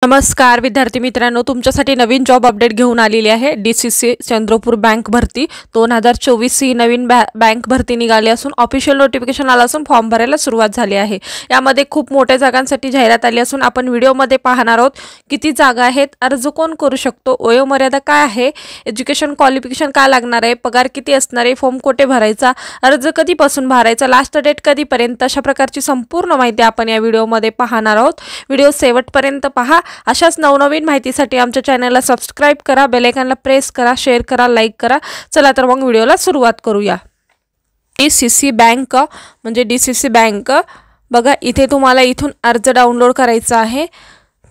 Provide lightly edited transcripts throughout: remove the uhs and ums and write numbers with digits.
नमस्कार विद्यार्थी मित्रांनो, तुमच्यासाठी नवीन जॉब अपडेट घेऊन आलेली आहे। डीसीसी चंद्रपूर बँक भरती 2024 ही नवीन बँक भरती निघाली असून ऑफिशियल नोटिफिकेशन आलं असून फॉर्म भरायला सुरुवात झाली आहे। यामध्ये खूप मोठ्या जागांसाठी जाहिरात आली असून आपण व्हिडिओमध्ये पाहणार आहोत किती जागा आहेत, अर्ज कोण करू शकतो, वयोमर्यादा काय आहे, एज्युकेशन क्वालिफिकेशन काय लागणार आहे, पगार किती असणार आहे, फॉर्म कुठे भरायचा, अर्ज कधीपासून भरायचा, लास्ट डेट कधीपर्यंत, अशा प्रकारची संपूर्ण माहिती आपण या व्हिडिओमध्ये पाहणार आहोत। व्हिडिओ शेवटपर्यंत पहा। अशाच नवनवीन माहितीसाठी आमच्या चॅनलला सबस्क्राइब करा, बेल आयकॉनला प्रेस करा, शेअर करा, लाईक करा। चला तर मग व्हिडिओला सुरुवात करूया। डीसीसी बँक म्हणजे डीसीसी बँक बघा, इथे तुम्हाला इथून अर्ज डाउनलोड करायचा आहे।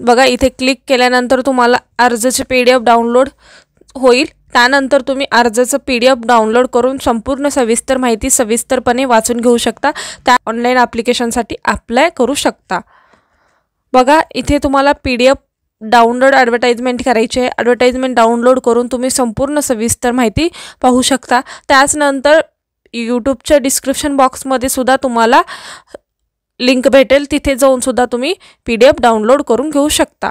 बघा, इथे क्लिक केल्यानंतर तुम्हाला अर्जाचे पीडीएफ डाउनलोड होईल। त्यानंतर तुम्ही अर्जाचं पीडीएफ डाउनलोड करून संपूर्ण सविस्तर माहिती सविस्तरपणे वाचून घेऊ शकता। त्या ऑनलाईन ॲप्लिकेशनसाठी अप्लाय करू शकता। बघा, इथे तुम्हाला पीडीएफ डाउनलोड ॲडव्हर्टाइजमेंट करायची आहे। ॲडव्हर्टाइजमेंट डाउनलोड करून तुम्ही संपूर्ण सविस्तर माहिती पाहू शकता। त्यानंतर यूट्यूबच्या डिस्क्रिप्शन बॉक्समध्ये सुद्धा तुम्हाला लिंक भेटेल, तिथे जाऊन सुद्धा तुम्ही पीडीएफ डाउनलोड करून घेऊ शकता।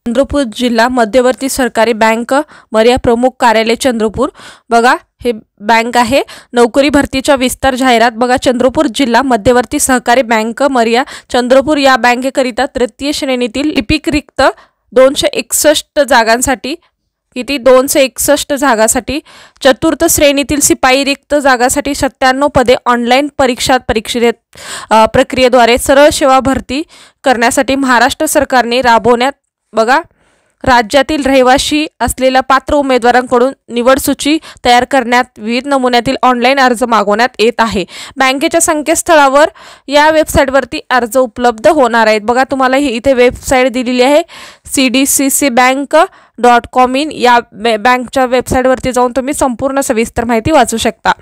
चंद्रपूर जिल्हा मध्यवर्ती सरकारी बँक मर्या प्रमुख कार्यालय चंद्रपूर। बघा, हे बँक आहे। नोकरी भरतीच्या विस्तार जाहिरात बघा, चंद्रपूर जिल्हा मध्यवर्ती सहकारी बँक मर्या चंद्रपूर या बँकेकरिता तृतीय श्रेणीतील लिपिक रिक्त 261 जागांसाठी, किती 261 जागासाठी, चतुर्थ श्रेणीतील सिपाई रिक्त जागासाठी 97 पदे ऑनलाईन प्रक्रियेद्वारे सरळ सेवा भरती करण्यासाठी महाराष्ट्र सरकारने राबवण्यात बघा, राज्यातील रहिवासी असलेल्या पात्र उमेदवारांकडून निवड सूची तयार करण्यात विविध नमुन्यातील ऑनलाईन अर्ज मागवण्यात येत आहे। बँकेच्या संकेतस्थळावर या वेबसाईटवरती अर्ज उपलब्ध होणार आहेत। बघा, तुम्हाला इथे वेबसाईट दिलेली आहे cdccbank.com इन। या बँकच्या वेबसाईटवरती जाऊन तुम्ही संपूर्ण सविस्तर माहिती वाचू शकता।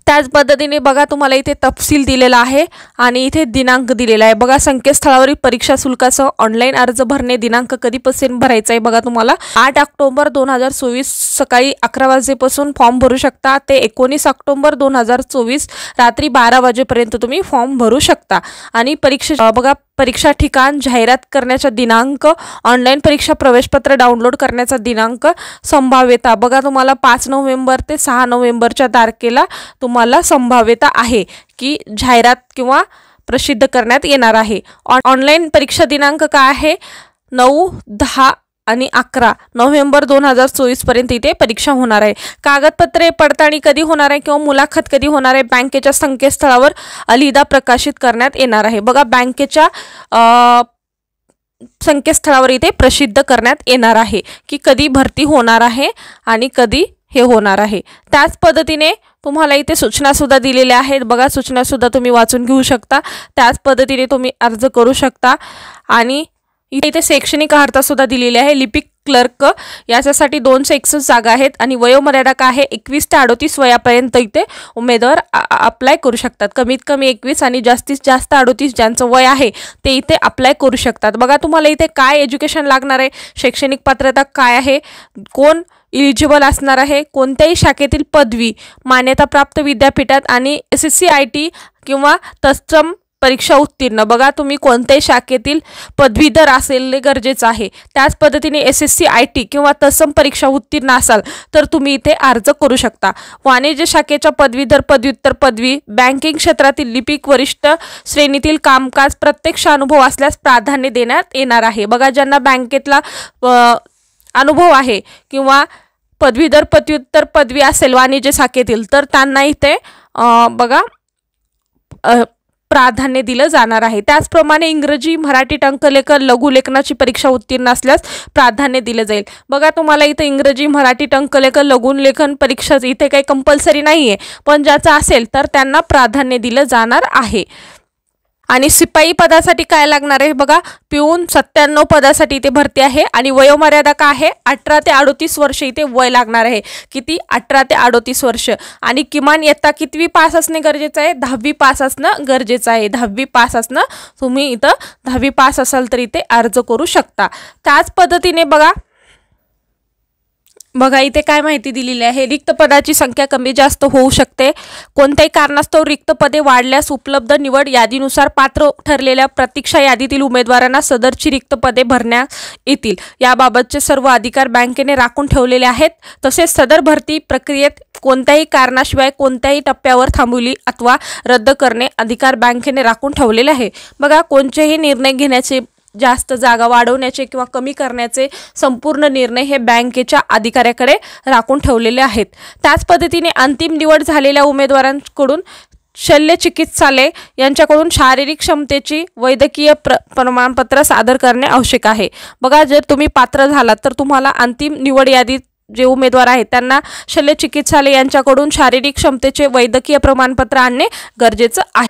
त्याच पद्धतीने बघा, तुम्हाला इथे तपशील दिलेला आहे आणि इथे दिनांक दिलेला आहे। बघा, संकेतस्थळावरील परीक्षा शुल्कासह ऑनलाईन अर्ज भरणे दिनांक कधीपासून भरायचा आहे बघा, तुम्हाला 8 ऑक्टोबर 2024 सकाळी 11 वाजेपासून फॉर्म भरू शकता ते 19 ऑक्टोबर 2024 रात्री 12 वाजेपर्यंत तुम्ही फॉर्म भरू शकता। आणि परीक्षा बघा, परीक्षा ठिकाण, जाहिरात करण्याचा दिनांक, ऑनलाईन परीक्षा प्रवेशपत्र डाउनलोड करण्याचा दिनांक, संभाव्यता बघा, तुम्हाला 5 नोव्हेंबर ते 6 नोव्हेंबरच्या तारखेला तुम्हाला संभाव्यता आहे की जाहिरात किंवा प्रसिद्ध करण्यात येणार आहे। ऑनलाईन परीक्षा दिनांक काय आहे, 9, 10 आणि 11 नोव्हेंबर 2024 पर्यंत इथे परीक्षा होणार आहे। कागदपत्रे पडताळणी कधी होणार आहे किंवा मुलाखत कधी होणार आहे, बँकेच्या संकेतस्थळावर अलिदा प्रकाशित करण्यात येणार आहे। बघा, बँकेच्या संकेतस्थळावर इथे प्रसिद्ध करण्यात येणार आहे की कधी भरती होणार आहे आणि कधी हे होणार आहे। त्याच पद्धतीने तुम्हाला इथे सूचना सुद्धा दिलेल्या आहेत। बघा, सूचना सुद्धा तुम्ही वाचून घेऊ शकता। त्याच पद्धतीने तुम्ही अर्ज करू शकता। आणि इथे शैक्षणिक अर्हता सुद्धा दिलेली आहे। लिपिक क्लर्क याच्यासाठी 261 जागा आहेत आणि वयोमर्यादा काय आहे, 21 ते 38 वयापर्यंत इथे उमेदवार अप्लाय करू शकतात। कमीत कमी 21 आणि जास्तीत जास्त 38 ज्यांचं वय आहे ते इथे अप्लाय करू शकतात। बघा, तुम्हाला इथे काय एज्युकेशन लागणार आहे, शैक्षणिक पात्रता काय आहे, कोण इलिजिबल असणार आहे, कोणत्याही शाखेतील पदवी, मान्यताप्राप्त विद्यापीठात आणि SSC IT किंवा तत्सम परीक्षा उत्तीर्ण। बघा, तुम्ही कोणत्याही शाखेतील पदवीधर असेल गरजेचं आहे। त्याच पद्धतीने SSC IT किंवा तत्सम परीक्षा उत्तीर्ण असाल तर तुम्ही इथे अर्ज करू शकता। वाणिज्य शाखेच्या पदवीधर, पदव्युत्तर पदवी, बँकिंग क्षेत्रातील लिपिक वरिष्ठ श्रेणीतील कामकाज प्रत्यक्ष अनुभव असल्यास प्राधान्य देण्यात येणार आहे। बघा, ज्यांना बँकेतला अनुभव आहे किंवा पदवीधर पदव्युत्तर पदवी असेल वाणिज्य शाखेतील तर त्यांना इथे बघा प्राधान्य दिलं जाणार आहे। त्याचप्रमाणे इंग्रजी, मराठी, टंकलेखन, लघुलेखनाची परीक्षा उत्तीर्ण असल्यास प्राधान्य दिलं जाईल। बघा, तुम्हाला इथे इंग्रजी, मराठी, टंकलेखन, लघुलेखन परीक्षा इथे काही कंपल्सरी नाही आहे, पण ज्याचं असेल तर त्यांना प्राधान्य दिलं जाणार आहे। आणि सिपाई पदासाठी काय लागणार आहे बघा, पिऊन 97 पदासाठी इथे भरती आहे आणि वयोमर्यादा काय आहे, 18 ते 38 वर्ष इथे वय लागणार आहे। किती, 18 ते 38 वर्ष। आणि किमान इयत्ता कितवी पास असणे गरजेचं आहे, 10वी पास असणं गरजेचं आहे। 10वी पास असणं, तुम्ही इथं 10वी पास असाल तर इथे अर्ज करू शकता। त्याच पद्धतीने बघा, बघा इथे काय माहिती दिलेली आहे, रिक्त पदाची संख्या कमी जास्त होऊ शकते. कोणत्याही कारणास्तव रिक्त पदे वाढल्यास उपलब्ध निवड यादीनुसार पात्र ठरलेल्या प्रतीक्षा यादीतील उमेदवारांना सदरची रिक्त पदे भरण्यात येतील. याबाबतचे सर्व अधिकार बँकेने राखून ठेवलेले आहेत. तसेच सदर भरती प्रक्रियेत कोणत्याही कारणाशिवाय कोणत्याही टप्प्यावर थांबवली अथवा रद्द करणे अधिकार बँकेने राखून ठेवलेले आहे. बघा कोणतेही निर्णय घेण्याचे, जास्त जागा वाढवण्याचे किंवा कमी करण्याचे संपूर्ण निर्णय हे बँकेच्या अधिकाऱ्याकडे राखून ठेवलेले आहेत. त्याच पद्धतीने अंतिम निवड झालेल्या उमेदवारांकडून शल्य चिकित्सालय यांच्याकडून शारीरिक क्षमतेची वैद्यकीय प्रमाणपत्र सादर करणे आवश्यक आहे. बघा जर तुम्ही पात्र झालात तर तुम्हाला अंतिम निवड यादीत जे उमेदवार आहेत त्यांना शल्य चिकित्सालय यांच्याकडून शारीरिक क्षमतेचे वैद्यकीय प्रमाणपत्र आणणे गरजेचं आहे.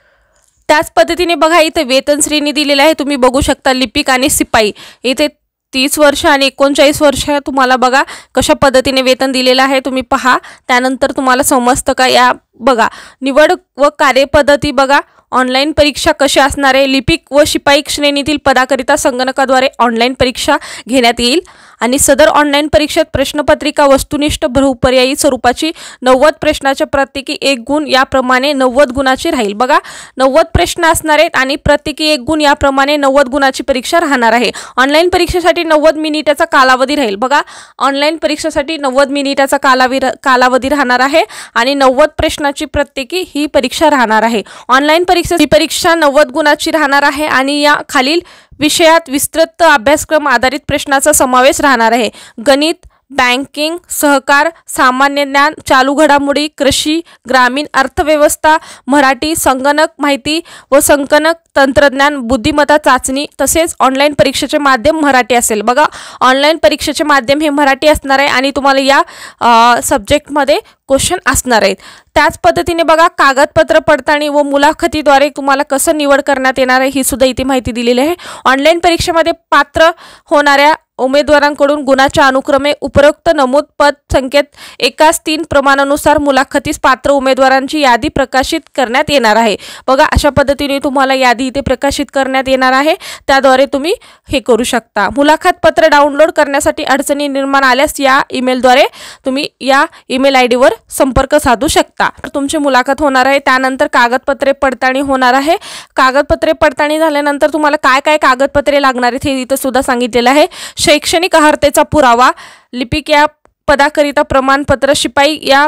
त्याच पद्धतीने बघा इथे वेतन श्रेणी दिलेली आहे, तुम्ही बघू शकता. लिपिक आणि शिपाई इथे 30 वर्ष आणि 39 वर्ष तुम्हाला बघा कशा पद्धतीने वेतन दिलेलं आहे, तुम्ही पहा. त्यानंतर तुम्हाला समजतं का. या बघा निवड व कार्यपद्धती बघा. ऑनलाईन परीक्षा कशी असणार आहे. लिपिक व शिपाई श्रेणीतील पदाकरिता संगणकाद्वारे ऑनलाईन परीक्षा घेण्यात येईल आणि सदर ऑनलाईन परीक्षेत प्रश्नपत्रिका वस्तुनिष्ठ बहुपर्यायी स्वरूपाची 90 प्रश्नाच्या प्रत्येकी 1 गुण याप्रमाणे 90 गुणाची राहील. बघा 90 प्रश्न असणार आहेत आणि प्रत्येकी 1 गुण याप्रमाणे 90 गुणाची परीक्षा राहणार आहे. ऑनलाईन परीक्षेसाठी 90 मिनिटाचा कालावधी राहील. बघा ऑनलाईन परीक्षेसाठी 90 मिनिटाचा कालावधी राहणार आहे आणि 90 प्रश्नाची प्रत्येकी ही परीक्षा राहणार आहे. ऑनलाईन परीक्षा 90 गुणाची राहणार आहे आणि या खालील विषयात विस्तृत अभ्यासक्रम आधारित प्रश्नाचा समावेश राहणार आहे. गणित, बँकिंग, सहकार, सामान्य ज्ञान, चालू घडामोडी, कृषी, ग्रामीण अर्थव्यवस्था, मराठी, संगणक माहिती व संगणक तंत्रज्ञान, बुद्धिमत्ता चाचणी. तसेच ऑनलाईन परीक्षेचे माध्यम मराठी असेल. बघा ऑनलाईन परीक्षेचे माध्यम हे मराठी असणार आहे आणि तुम्हाला या सब्जेक्टमध्ये क्वेश्चन असणार आहेत. त्याच पद्धतीने बघा कागदपत्र पडताळणी व मुलाखतीद्वारे तुम्हाला कसं निवड करण्यात येणार आहे ही सुद्धा इथे माहिती दिलेली आहे. ऑनलाईन परीक्षेमध्ये पात्र होणाऱ्या उमेदवारांकडून गुणाच्या अनुक्रमे उपरोक्त नमूद पद संख्येत 1:3 प्रमाणानुसार मुलाखतीस पात्र उमेदवारांची यादी प्रकाशित करण्यात येणार आहे. बघा अशा पद्धतीने तुम्हाला यादी इथे प्रकाशित करण्यात येणार आहे. त्याद्वारे तुम्ही हे करू शकता. मुलाखत पत्र डाउनलोड करण्यासाठी अडचणी निर्माण आल्यास या ईमेलद्वारे तुम्ही या ईमेल ID वर संपर्क साधू शकता. तुमची मुलाखत होणार आहे. त्यानंतर कागदपत्रे पडताळणी होणार आहे. कागदपत्रे पडताळणी झाल्यानंतर तुम्हाला काय काय कागदपत्रे लागणार आहेत हे इथे सुद्धा सांगितलेलं आहे. शैक्षणिक अर्हतेचा पुरावा, लिपिक या पदाकरिता प्रमाणपत्र, शिपाई या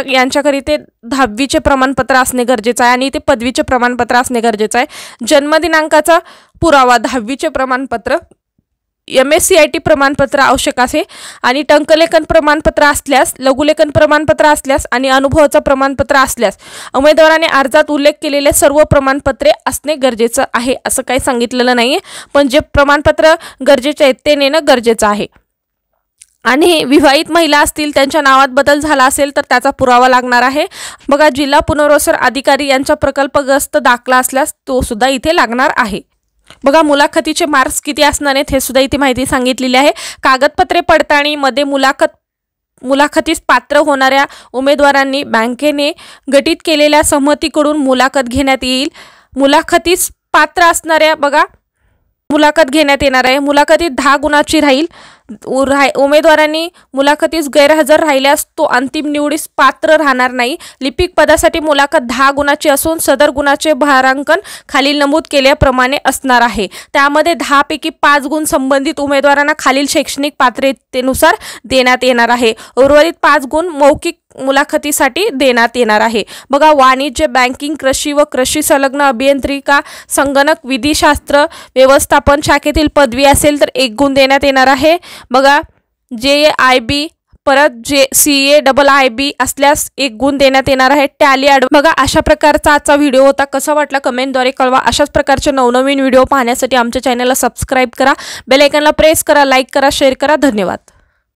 यांच्याकरिता 10वीचे प्रमाणपत्र असणे गरजेचं आहे आणि ते पदवीचे प्रमाणपत्र असणे गरजेचं आहे. जन्मदिनांकाचा पुरावा, 10वीचे प्रमाणपत्र, MSCIT प्रमाणपत्र आवश्यक आहे आणि टंकलेखन प्रमाणपत्र असल्यास, लघुलेखन प्रमाणपत्र असल्यास आणि अनुभवाचा प्रमाणपत्र असल्यास उमेदवाराने अर्जात उल्लेख केलेले सर्व प्रमाणपत्रे असणे गरजेचं आहे. असं काही सांगितलेलं नाही आहे, पण जे प्रमाणपत्र गरजेचे आहेत ते नेणं गरजेचं आहे. आणि विवाहित महिला असतील, त्यांच्या नावात बदल झाला असेल तर त्याचा पुरावा लागणार आहे. बघा जिल्हा पुनर्वसन अधिकारी यांचा प्रकल्पग्रस्त दाखला असल्यास तो सुद्धा इथे लागणार आहे. बघा मुलाखतीचे मार्क्स किती असणार आहेत हे सुद्धा इथे माहिती सांगितलेली आहे. कागदपत्रे पडताळणीमध्ये मुलाखतीस पात्र होणाऱ्या उमेदवारांनी बँकेने गठीत केलेल्या सहमतीकडून मुलाखत घेण्यात येईल. मुलाखतीस पात्र असणाऱ्या बघा मुलाखत घेण्यात येणार आहे. मुलाखतीत 10 गुणाची राहील. उमेदवारांनी मुलाखतीस गैरहजर राहिल्यास तो अंतिम निवडीस पात्र राहणार नाही. लिपिक पदासाठी मुलाखत 10 गुणाची असून सदर गुणाचे भारांकन खालील नमूद केल्याप्रमाणे असणार आहे. त्यामध्ये 10 पैकी 5 गुण संबंधित उमेदवारांना खालील शैक्षणिक पात्रतेनुसार देण्यात येणार आहे. उर्वरित 5 गुण मौखिक मुलाखतीसाठी देण्यात येणार आहे. बघा वाणिज्य, बँकिंग, कृषी व कृषी संलग्न अभियांत्रिका, संगणक, विधिशास्त्र, व्यवस्थापन शाखेतील पदवी असेल तर 1 गुण देण्यात येणार आहे. बघा JIB परत CAIIB असल्यास 1 गुण देण्यात येणार आहे. टॅली बघा अशा प्रकारचा आजचा व्हिडिओ होता. कसा वाटला कमेंटद्वारे कळवा. अशाच प्रकारचे नवनवीन व्हिडिओ पाहण्यासाठी आमच्या चॅनलला सबस्क्राईब करा, बेल आयकॉनला प्रेस करा, लाईक करा, शेअर करा. धन्यवाद.